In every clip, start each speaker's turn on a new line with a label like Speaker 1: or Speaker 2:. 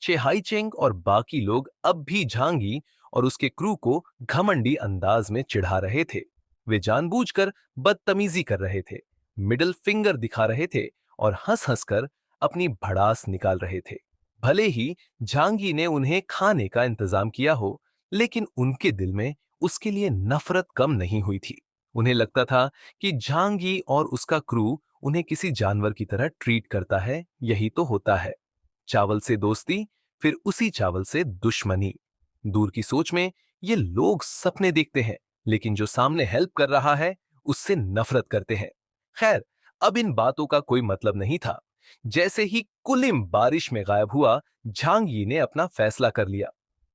Speaker 1: चेहाईचेंग और बाकी लोग अब भी झांगी और उसके क्रू को घमंडी अंदाज में चिढ़ा रहे थे। वे जानबूझकर बदतमीजी कर रहे थे, मिडिल फिंगर दिखा रहे थे और हंस हंस कर अपनी भड़ास निकाल रहे थे। भले ही झांगी ने उन्हें खाने का इंतजाम किया हो, लेकिन उनके दिल में उसके लिए नफरत कम नहीं हुई थी। उन्हें लगता था कि झांगी और उसका क्रू उन्हें किसी जानवर की तरह ट्रीट करता है। यही तो होता है, चावल से दोस्ती, फिर उसी चावल से दुश्मनी। दूर की सोच में ये लोग सपने देखते हैं, लेकिन जो सामने हेल्प कर रहा है उससे नफरत करते हैं। खैर, अब इन बातों का कोई मतलब नहीं था। जैसे ही कुलिम बारिश में गायब हुआ, झांगी ने अपना फैसला कर लिया।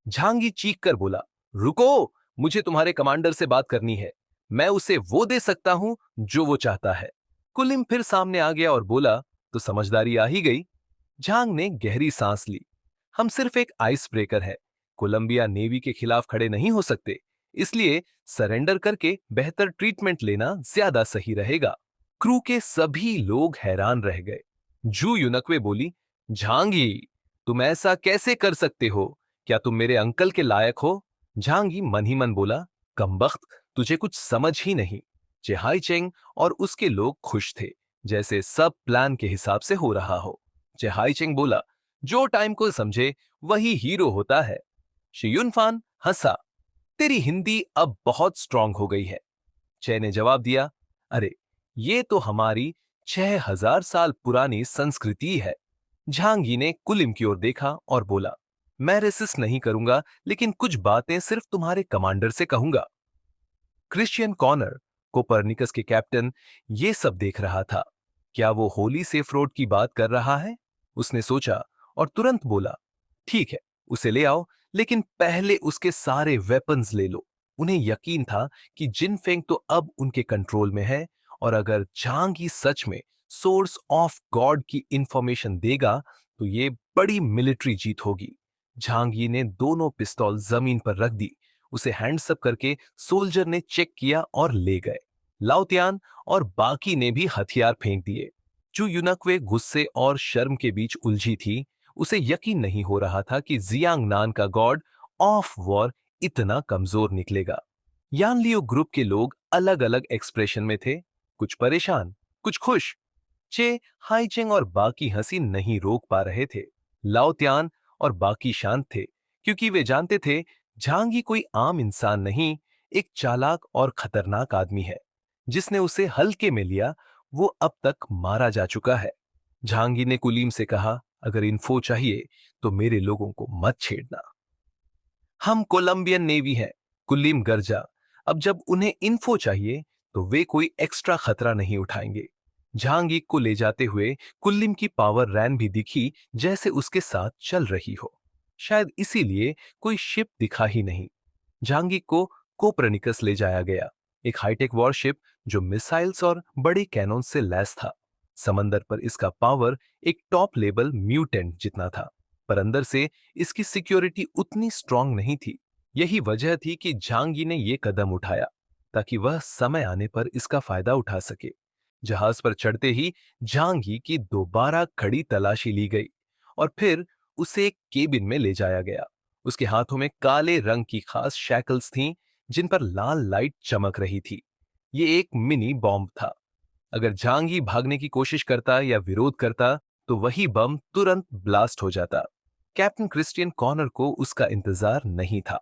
Speaker 1: झांगी चीख कर बोला, रुको, मुझे तुम्हारे कमांडर से बात करनी है। मैं उसे वो दे सकता हूं जो वो चाहता है। कुलिम फिर सामने आ गया और बोला, तो समझदारी आ ही गई। झांग ने गहरी सांस ली। हम सिर्फ एक आइस ब्रेकर है, कोलंबिया नेवी के खिलाफ खड़े नहीं हो सकते, इसलिए सरेंडर करके बेहतर ट्रीटमेंट लेना ज्यादा सही रहेगा। क्रू के सभी लोग हैरान रह गए। जू युनक्वे बोली, झांगी, तुम ऐसा कैसे कर सकते हो? क्या तुम मेरे अंकल के लायक हो? झांगी मन ही मन बोला, कमबख्त, तुझे कुछ समझ ही नहीं। चेहाई चेंग और उसके लोग खुश थे, जैसे सब प्लान के हिसाब से हो रहा हो। चेहाई चेंग बोला, जो टाइम को समझे वही हीरो होता है। शियुनफान हंसा, तेरी हिंदी अब बहुत स्ट्रांग हो गई है। चे ने जवाब दिया, अरे, ये तो हमारी 6000 साल पुरानी संस्कृति है। झांगी ने कुलिम की ओर देखा और बोला, मैं रेसिस्ट नहीं करूंगा, लेकिन कुछ बातें सिर्फ तुम्हारे कमांडर से कहूंगा। क्रिश्चियन कॉर्नर, कोपरनिकस के कैप्टन, ये सब देख रहा था। क्या वो होली सेफ रोड की बात कर रहा है? उसने सोचा और तुरंत बोला, ठीक है, उसे ले आओ, लेकिन पहले उसके सारे वेपन्स ले लो। उन्हें यकीन था कि जिनफेंग तो अब उनके कंट्रोल में है, और अगर झांगी सच में सोर्स ऑफ गॉड की इंफॉर्मेशन देगा तो ये बड़ी मिलिट्री जीत होगी। झांगी ने दोनों पिस्तौल जमीन पर रख दी। उसे हैंड्सअप करके सोल्जर ने चेक किया और ले गए। लाउतियान और बाकी ने भी हथियार फेंक दिए। जो युनक्वे गुस्से और शर्म के बीच उलझी थी, उसे यकीन नहीं हो रहा था कि जियांग नान का गॉड ऑफ वॉर इतना कमजोर निकलेगा। यान लियो ग्रुप के लोग अलग अलग एक्सप्रेशन में थे, कुछ परेशान, कुछ खुश। चे, हाइचेंग और बाकी हंसी नहीं रोक पा रहे थे। लाओत्यान और बाकी शांत थे, क्योंकि वे जानते थे झांगी कोई आम इंसान नहीं, एक चालाक और खतरनाक आदमी है। जिसने उसे हल्के में लिया, वो अब तक मारा जा चुका है। झांगी ने कुलीम से कहा, अगर इन्फो चाहिए तो मेरे लोगों को मत छेड़ना। हम कोलंबियन नेवी हैं, कुलीम गरजा। अब जब उन्हें इन्फो चाहिए तो वे कोई एक्स्ट्रा खतरा नहीं उठाएंगे। झांगी को ले जाते हुए कुल्लिम की पावर रैन भी दिखी, जैसे उसके साथ चल रही हो। शायद इसीलिए कोई शिप दिखा ही नहीं। झांगी को कोपरनिकस ले जाया गया, एक हाईटेक वॉरशिप जो मिसाइल्स और बड़े कैनन से लैस था। समंदर पर इसका पावर एक टॉप लेवल म्यूटेंट जितना था, पर अंदर से इसकी सिक्योरिटी उतनी स्ट्रांग नहीं थी। यही वजह थी कि झांगी ने यह कदम उठाया, ताकि वह समय आने पर इसका फायदा उठा सके। जहाज पर चढ़ते ही झांगी की दोबारा खड़ी तलाशी ली गई और फिर उसे एक केबिन में ले जाया गया। उसके हाथों में काले रंग की खास शैकल्स थीं, जिन पर लाल लाइट चमक रही थी। ये एक मिनी बॉम्ब था। अगर झांगी भागने की कोशिश करता या विरोध करता तो वही बम तुरंत ब्लास्ट हो जाता। कैप्टन क्रिश्चियन कॉर्नर को उसका इंतजार नहीं था।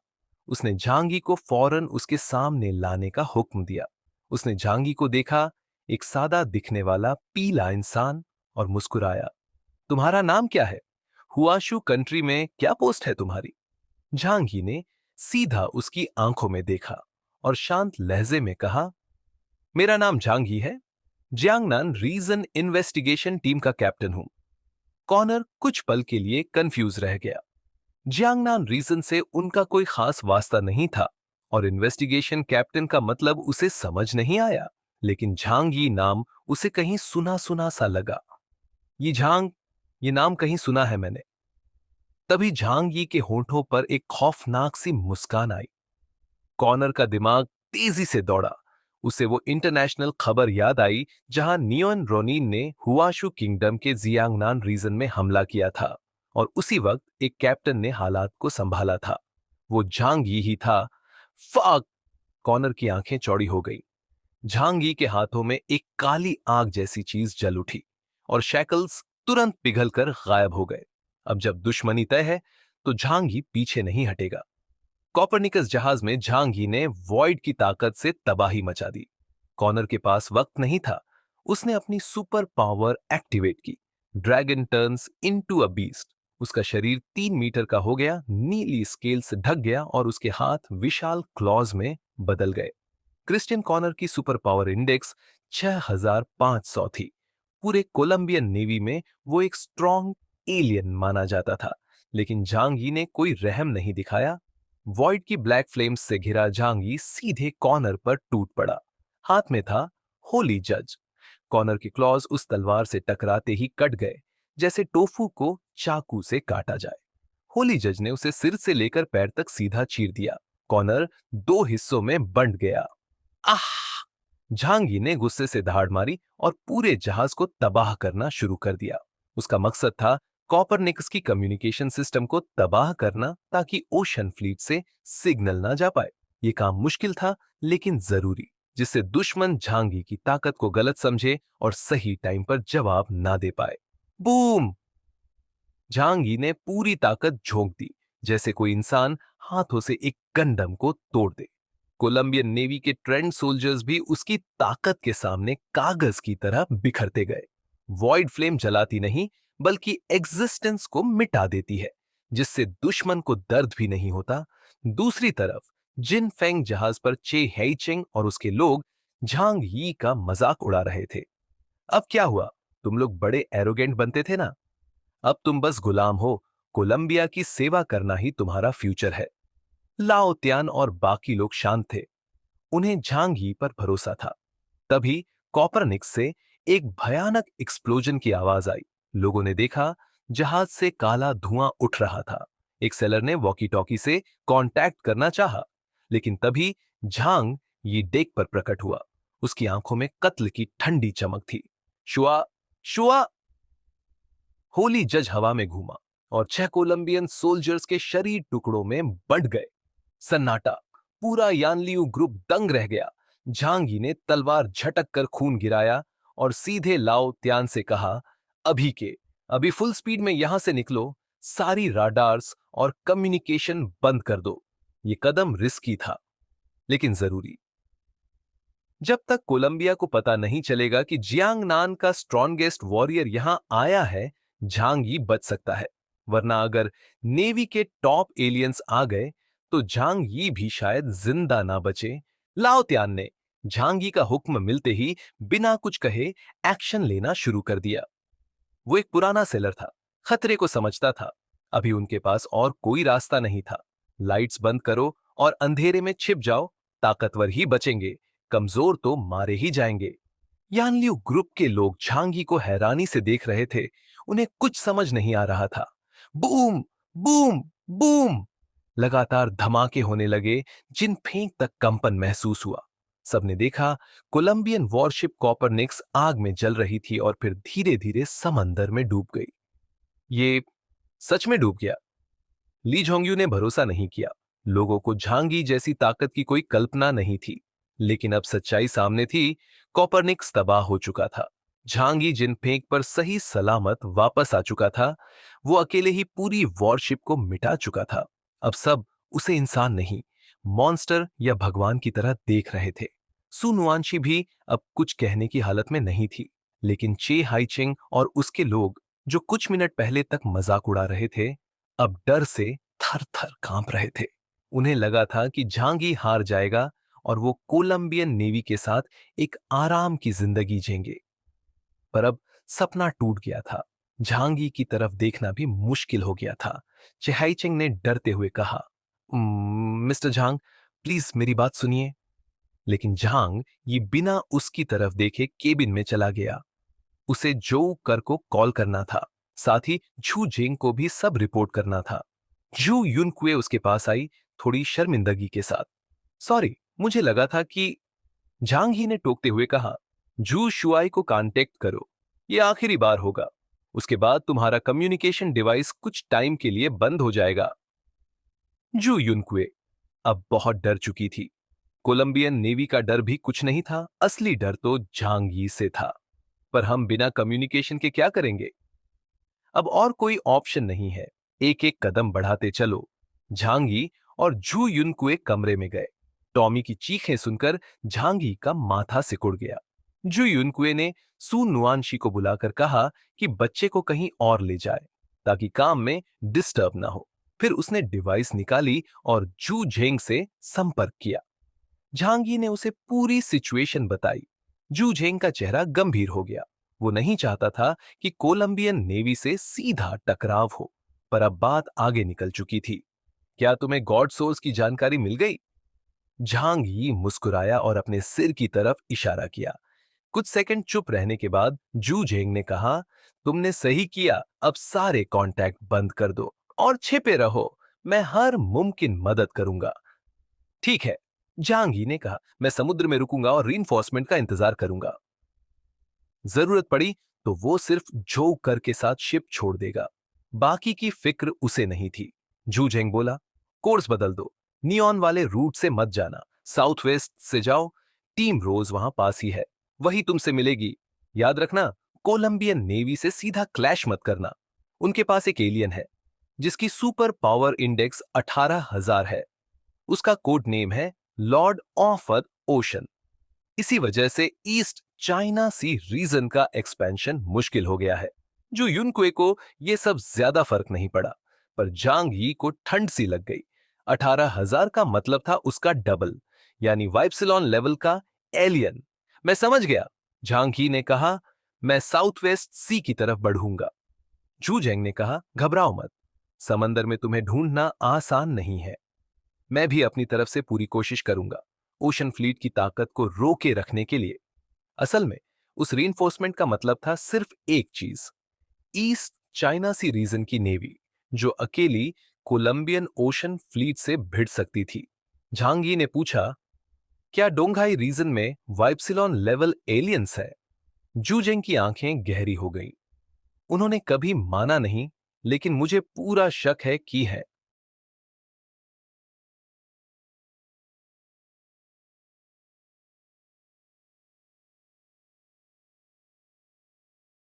Speaker 1: उसने झांगी को फौरन उसके सामने लाने का हुक्म दिया। उसने झांगी को देखा, एक सादा दिखने वाला पीला इंसान, और मुस्कुराया। तुम्हारा नाम क्या है? हुआशु कंट्री में क्या पोस्ट है तुम्हारी? झांगी ने सीधा उसकी आंखों में देखा और शांत लहजे में कहा, मेरा नाम झांगी है, जियांगनान रीजन इन्वेस्टिगेशन टीम का कैप्टन हूं। कॉर्नर कुछ पल के लिए कंफ्यूज रह गया। जियांगनान रीजन से उनका कोई खास वास्ता नहीं था, और इन्वेस्टिगेशन कैप्टन का मतलब उसे समझ नहीं आया। लेकिन झांग ये नाम उसे कहीं सुना सुना सा लगा। ये झांग, ये नाम कहीं सुना है मैंने। तभी झांग ये के होंठों पर एक खौफनाक सी मुस्कान आई। कॉर्नर का दिमाग तेजी से दौड़ा। उसे वो इंटरनेशनल खबर याद आई जहां नियोन रोनिन ने हुआशु किंगडम के जियांगनान रीजन में हमला किया था। और उसी वक्त एक कैप्टन ने हालात को संभाला था। वो झांग ही था। फाक! कॉनर की आंखें चौड़ी हो गई। झांगी के हाथों में एक काली आग जैसी चीज जल उठी और शैकल्स तुरंत पिघलकर गायब हो गए। अब जब दुश्मनी तय है तो झांगी पीछे नहीं हटेगा। कॉपरनिकस जहाज में झांगी ने वॉइड की ताकत से तबाही मचा दी। कॉनर के पास वक्त नहीं था। उसने अपनी सुपर पावर एक्टिवेट की। Dragon turns into a beast. उसका शरीर 3 मीटर का हो गया, नीली स्केल से ढक गया और उसके हाथ विशाल क्लॉज में बदल गए। क्रिश्चियन कॉर्नर की सुपर पावर इंडेक्स 6500 थी। पूरे कोलंबियन नेवी में वो एक स्ट्रॉन्ग एलियन माना जाता था। लेकिन झांगी ने कोई रहम नहीं दिखाया। वॉइड की ब्लैक फ्लेम्स से घिरा झांगी सीधे कॉर्नर पर टूट पड़ा। हाथ में था होली जज। कॉर्नर की क्लॉज उस तलवार से टकराते ही कट गए, जैसे टोफू को चाकू से काटा जाए। होली जज ने उसे सिर से लेकर पैर तक सीधा चीर दिया। कॉर्नर 2 हिस्सों में बंट गया। आह! झांगी ने गुस्से से दहाड़ मारी और पूरे जहाज को तबाह करना शुरू कर दिया। उसका मकसद था कॉपरनिकस की कम्युनिकेशन सिस्टम को तबाह करना, ताकि ओशन फ्लीट से सिग्नल ना जा पाए। ये काम मुश्किल था लेकिन जरूरी, जिससे दुश्मन झांगी की ताकत को गलत समझे और सही टाइम पर जवाब ना दे पाए। बूम! झांगी ने पूरी ताकत झोंक दी, जैसे कोई इंसान हाथों से एक गंडम को तोड़ दे। कोलंबियन नेवी के ट्रेंड सोल्जर्स भी उसकी ताकत के सामने कागज की तरह बिखरते गए। वॉइड फ्लेम जलाती नहीं, बल्कि एग्जिस्टेंस को मिटा देती है, जिससे दुश्मन को दर्द भी नहीं होता। दूसरी तरफ जिन फेंग जहाज पर चे हेइचेंग और उसके लोग झांग यी का मजाक उड़ा रहे थे। अब क्या हुआ? तुम लोग बड़े एरोगेंट बनते थे ना, अब तुम बस गुलाम हो। कोलंबिया की सेवा करना ही तुम्हारा फ्यूचर है। लाओ त्यान और बाकी लोग शांत थे। उन्हें झांग ही पर भरोसा था। तभी कॉपरनिक्स से एक भयानक एक्सप्लोजन की आवाज आई। लोगों ने देखा जहाज से काला धुआं उठ रहा था। एक सेलर ने वॉकी टॉकी से कांटेक्ट करना चाहा, लेकिन तभी झांग ये डेक पर प्रकट हुआ। उसकी आंखों में कत्ल की ठंडी चमक थी। शुआ, शुआ! होली जज हवा में घूमा और 6 कोलंबियन सोल्जर्स के शरीर टुकड़ों में बंट गए। सन्नाटा। पूरा यानलियू ग्रुप दंग रह गया। झांगी ने तलवार झटक कर खून गिराया और सीधे लाओ त्यान से कहा, अभी फुल स्पीड में यहां से निकलो। सारी राडार्स और कम्युनिकेशन बंद कर दो। ये कदम रिस्की था, लेकिन जरूरी। जब तक कोलंबिया को पता नहीं चलेगा कि जियांग नान का स्ट्रॉन्गेस्ट वॉरियर यहां आया है, झांग ही बच सकता है। वरना अगर नेवी के टॉप एलियंस आ गए तो झांग यी भी शायद जिंदा ना बचे। लाओ त्यान ने झांगी का हुक्म मिलते ही बिना कुछ कहे एक्शन लेना शुरू कर दिया। वो एक पुराना सेलर था, खतरे को समझता था। अभी उनके पास और कोई रास्ता नहीं था। लाइट्स बंद करो और अंधेरे में छिप जाओ। ताकतवर ही बचेंगे, कमजोर तो मारे ही जाएंगे। यानलियू ग्रुप के लोग झांगी को हैरानी से देख रहे थे। उन्हें कुछ समझ नहीं आ रहा था। Boom, boom, boom! लगातार धमाके होने लगे, जिन फेंक तक कंपन महसूस हुआ। सबने देखा कोलंबियन वॉरशिप कॉपरनिक्स आग में जल रही थी और फिर धीरे धीरे समंदर में डूब गई। ये सच में डूब गया। ली जोंगयू ने भरोसा नहीं किया। लोगों को झांगी जैसी ताकत की कोई कल्पना नहीं थी। लेकिन अब सच्चाई सामने थी। कॉपरनिक्स तबाह हो चुका था। झांगी जिन फेंक पर सही सलामत वापस आ चुका था, वो अकेले ही पूरी वॉरशिप को मिटा चुका था। अब सब उसे इंसान नहीं, मॉन्स्टर या भगवान की तरह देख रहे थे। सुनुआंशी भी अब कुछ कहने की हालत में नहीं थी। लेकिन चे हाइचिंग और उसके लोग, जो कुछ मिनट पहले तक मजाक उड़ा रहे थे, अब डर से थर थर कांप रहे थे। उन्हें लगा था कि झांगी हार जाएगा और वो कोलंबियन नेवी के साथ एक आराम की जिंदगी जिएंगे। पर अब सपना टूट गया था। झांगी की तरफ देखना भी मुश्किल हो गया था। चेहाईचेंग ने डरते हुए कहा, मिस्टर झांग, प्लीज मेरी बात सुनिए। लेकिन झांग ये बिना उसकी तरफ देखे केबिन में चला गया। उसे जोऊ कर को कॉल करना था, साथ ही झू जेंग को भी सब रिपोर्ट करना था। जू युनकुए उसके पास आई, थोड़ी शर्मिंदगी के साथ। सॉरी, मुझे लगा था कि, झांग ही ने टोकते हुए कहा, जू शुआई को कांटेक्ट करो, ये आखिरी बार होगा। उसके बाद तुम्हारा कम्युनिकेशन डिवाइस कुछ टाइम के लिए बंद हो जाएगा। जू युनकुए अब बहुत डर चुकी थी। कोलंबियन नेवी का डर भी कुछ नहीं था, असली डर तो झांग यी से था। पर हम बिना कम्युनिकेशन के क्या करेंगे? अब और कोई ऑप्शन नहीं है। एक एक कदम बढ़ाते चलो। झांगी और जू युनकुए कमरे में गए। टॉमी की चीखें सुनकर झांगी का माथा सिकुड़ गया। जू युनकुए ने सू नुआनशी को बुलाकर कहा कि बच्चे को कहीं और ले जाए ताकि काम में डिस्टर्ब ना हो। फिर उसने डिवाइस निकाली और जू झेंग से संपर्क किया। झांगी ने उसे पूरी सिचुएशन बताई। जू झेंग का चेहरा गंभीर हो गया। वो नहीं चाहता था कि कोलंबियन नेवी से सीधा टकराव हो, पर अब बात आगे निकल चुकी थी। क्या तुम्हें गॉड सोर्स की जानकारी मिल गई? झांग यी मुस्कुराया और अपने सिर की तरफ इशारा किया। कुछ सेकंड चुप रहने के बाद जू झेंग ने कहा, तुमने सही किया, अब सारे कांटेक्ट बंद कर दो और छिपे रहो। मैं हर मुमकिन मदद करूंगा। ठीक है, झांग यी ने कहा, मैं समुद्र में रुकूंगा और रीइंफोर्समेंट का इंतजार करूंगा। जरूरत पड़ी तो वो सिर्फ जो कर के साथ शिप छोड़ देगा। बाकी की फिक्र उसे नहीं थी। जू झेंग बोला, कोर्स बदल दो, नियॉन वाले रूट से मत जाना, साउथ वेस्ट से जाओ। टीम रोज वहां पास ही है, वही तुमसे मिलेगी। याद रखना, कोलंबियन नेवी से सीधा क्लैश मत करना। उनके पास एक एलियन है जिसकी सुपर पावर इंडेक्स 18,000 है। उसका कोड नेम है लॉर्ड ऑफ ओशन। इसी वजह से ईस्ट चाइना सी रीजन का एक्सपेंशन मुश्किल हो गया है। जो युनकुए को यह सब ज्यादा फर्क नहीं पड़ा, पर जांग यी को ठंड सी लग गई। 18,000 का मतलब था उसका डबल, यानी वाइप्सिलॉन लेवल का एलियन। मैं समझ गया, झांग ही ने कहा, मैं साउथ वेस्ट सी की तरफ बढ़ूंगा। जू जेंग ने कहा, घबराओ मत, समंदर में तुम्हें ढूंढना आसान नहीं है। मैं भी अपनी तरफ से पूरी कोशिश करूंगा ओशन फ्लीट की ताकत को रोके रखने के लिए। असल में उस रीइंफोर्समेंट का मतलब था सिर्फ एक चीज, ईस्ट चाइना सी रीजन की नेवी जो अकेली कोलंबियन ओशन फ्लीट से भिड़ सकती थी। झांगी ने पूछा, क्या डोंगहाई रीजन में वाइप्सिलॉन लेवल एलियंस है? जूजेंग की आंखें गहरी हो गईं। उन्होंने कभी माना नहीं, लेकिन मुझे पूरा शक है कि है।